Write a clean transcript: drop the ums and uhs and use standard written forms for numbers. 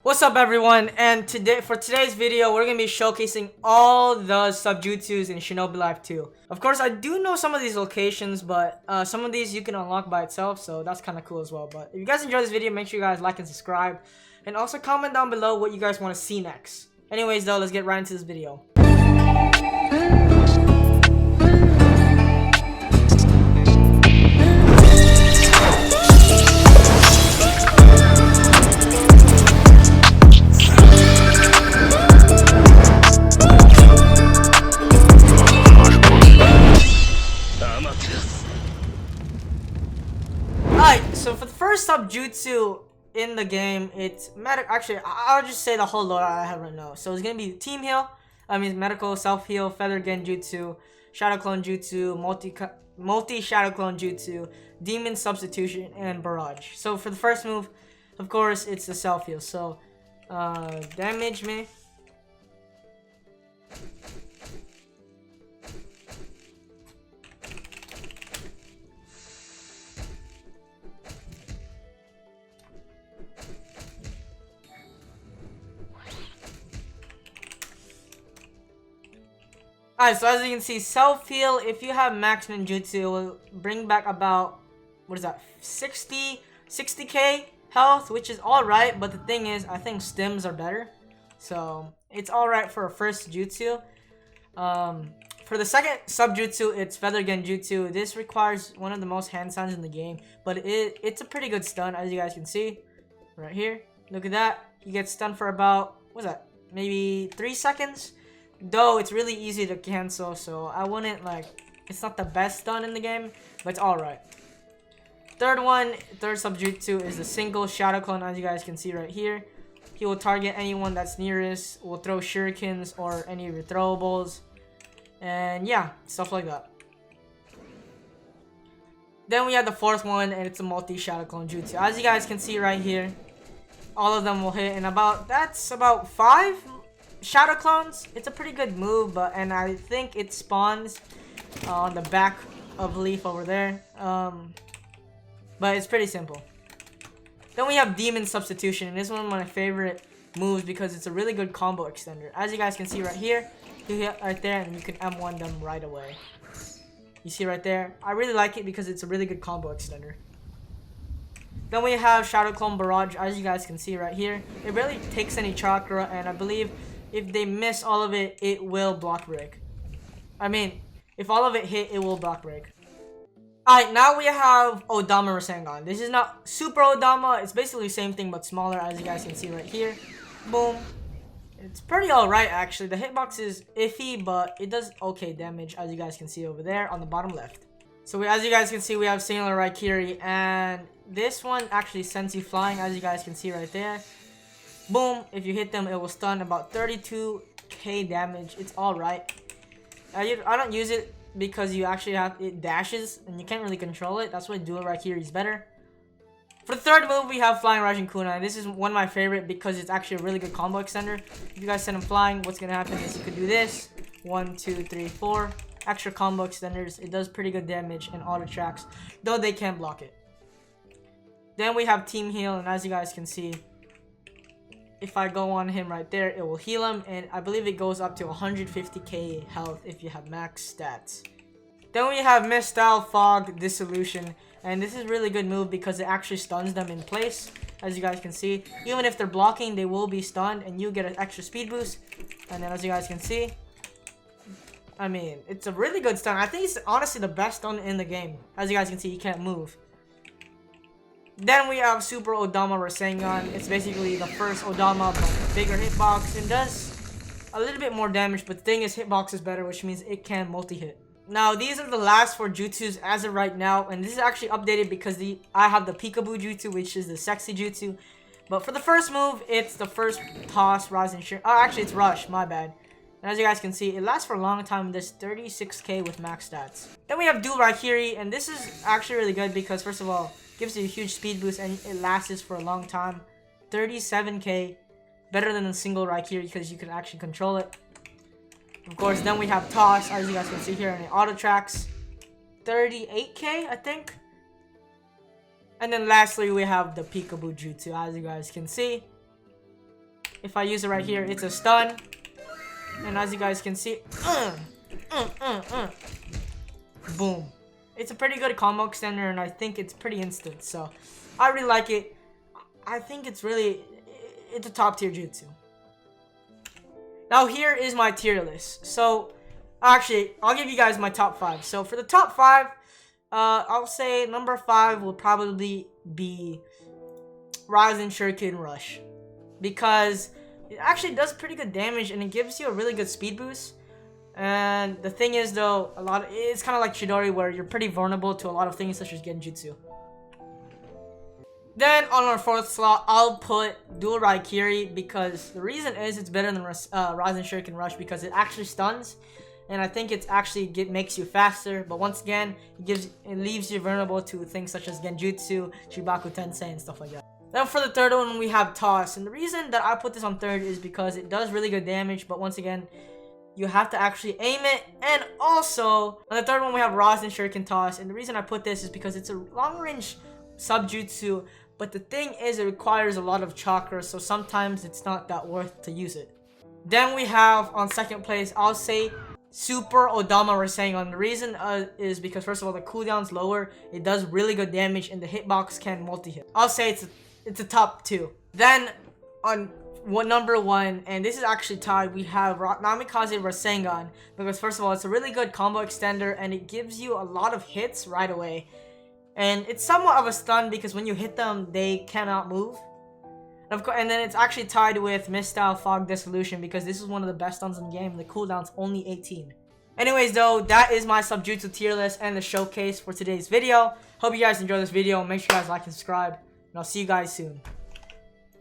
What's up everyone, and for today's video we're gonna be showcasing all the subjutsus in Shinobi Life 2. Of course I do know some of these locations, but some of these you can unlock by itself, so that's kind of cool as well. But if you guys enjoyed this video, make sure you guys like and subscribe, and also comment down below what you guys want to see next. Anyways though, let's get right into this video. Alright, so for the first subjutsu in the game, it's actually, I'll just say the whole lore I have right now. So it's gonna be team heal, medical, self heal, feather genjutsu, shadow clone jutsu, multi shadow clone jutsu, demon substitution, and barrage. So for the first move, of course, it's the self heal. So damage me. Alright, so as you can see, self-heal, if you have max ninjutsu, it will bring back about, what is that, 60k health, which is alright, but the thing is, I think stims are better. So, it's alright for a first jutsu. For the second subjutsu, it's feather genjutsu. This requires one of the most hand signs in the game, but it's a pretty good stun, as you guys can see. Right here, look at that. You get stunned for about, what's that, maybe 3 seconds? Though it's really easy to cancel, so I wouldn't it's not the best stun in the game, but it's alright. Third subjutsu is the single shadow clone, as you guys can see right here. He will target anyone that's nearest, will throw shurikens or any of your throwables, and yeah, stuff like that. Then we have the fourth one, and it's a multi shadow clone jutsu. As you guys can see right here, all of them will hit in that's about 5 shadow clones. It's a pretty good move, and I think it spawns on the back of leaf over there, but it's pretty simple. Then we have demon substitution, and this is one of my favorite moves because it's a really good combo extender. As you guys can see right here, you hit right there and you can M1 them right away. You see right there, I really like it because it's a really good combo extender. Then we have shadow clone barrage. As you guys can see right here, it barely takes any chakra, and I believe if they miss all of it, it will block break. I mean, if all of it hit, it will block break. Alright, now we have Odama Rasengan. This is not super Odama. It's basically the same thing, but smaller, as you guys can see right here. Boom. It's pretty alright, actually. The hitbox is iffy, but it does okay damage, as you guys can see over there on the bottom left. So as you guys can see, we have Singular Raikiri, and this one actually sends you flying, as you guys can see right there. Boom, if you hit them, it will stun about 32k damage. It's alright. I don't use it because you actually it dashes and you can't really control it. That's why dual Raikiri is better. For the third move, we have Flying Rajin Kunai. This is one of my favorite because it's actually a really good combo extender. If you guys send him flying, what's gonna happen is you could do this. 1, 2, 3, 4. Extra combo extenders. It does pretty good damage and auto tracks, though they can't block it. Then we have Team Heal, and as you guys can see, if I go on him right there, it will heal him, and I believe it goes up to 150k health if you have max stats. Then we have Mist Style Fog Dissolution, and this is a really good move because it actually stuns them in place. As you guys can see, even if they're blocking, they will be stunned, and you get an extra speed boost. And then as you guys can see, I mean, it's a really good stun. I think it's honestly the best stun in the game. As you guys can see, you can't move. Then we have Super Odama Rasengan. It's basically the first Odama, but bigger hitbox, and does a little bit more damage, but the thing is hitbox is better, which means it can multi-hit. Now, these are the last 4 jutsus as of right now, and this is actually updated because I have the Peekaboo Jutsu, which is the sexy jutsu. But for the first move, it's the first toss, rising shit. Oh, actually, it's rush, my bad. And as you guys can see, it lasts for a long time. There's 36k with max stats. Then we have Dual Raikiri, and this is actually really good because, first of all, gives you a huge speed boost and it lasts for a long time. 37k, better than a single Raikiri because you can actually control it. Of course, then we have Toss, as you guys can see here, and it auto tracks. 38k, I think. And then lastly, we have the Peekaboo Jutsu, as you guys can see. if I use it right here, it's a stun. And as you guys can see, boom. It's a pretty good combo extender, and I think it's pretty instant. So I really like it. I think it's a top tier jutsu. Now here is my tier list. So actually, I'll give you guys my top 5. So for the top 5, I'll say number 5 will probably be Rasen Shuriken Rush, because it actually does pretty good damage and it gives you a really good speed boost. And the thing is though, it's kind of like Chidori, where you're pretty vulnerable to a lot of things such as Genjutsu. Then on our 4th slot, I'll put Dual Raikiri, because the reason is it's better than Rasen Shuriken Rush because it actually stuns. And I think it's actually makes you faster, but once again, it leaves you vulnerable to things such as Genjutsu, Shibaku Tensei, and stuff like that. Then for the 3rd one, we have Toss. And the reason that I put this on 3rd is because it does really good damage, but once again, you have to actually aim it. And also, on the 3rd one, we have Rasen Shuriken Toss. And the reason I put this is because it's a long-range subjutsu, but the thing is, it requires a lot of chakra, so sometimes it's not that worth to use it. Then we have, on 2nd place, I'll say Super Odama Rasengan. The reason is because, first of all, the cooldown's lower, it does really good damage, and the hitbox can multi-hit. I'll say it's a top 2. Then on number 1, and this is actually tied, we have Namikaze Rasengan, because first of all, it's a really good combo extender, and it gives you a lot of hits right away. And it's somewhat of a stun because when you hit them, they cannot move. And of course, and then it's actually tied with Mist-Style Fog Dissolution, because this is one of the best stuns in the game. The cooldown's only 18. Anyways though, that is my Subjutsu tier list and the showcase for today's video. Hope you guys enjoyed this video. Make sure you guys like and subscribe. And I'll see you guys soon.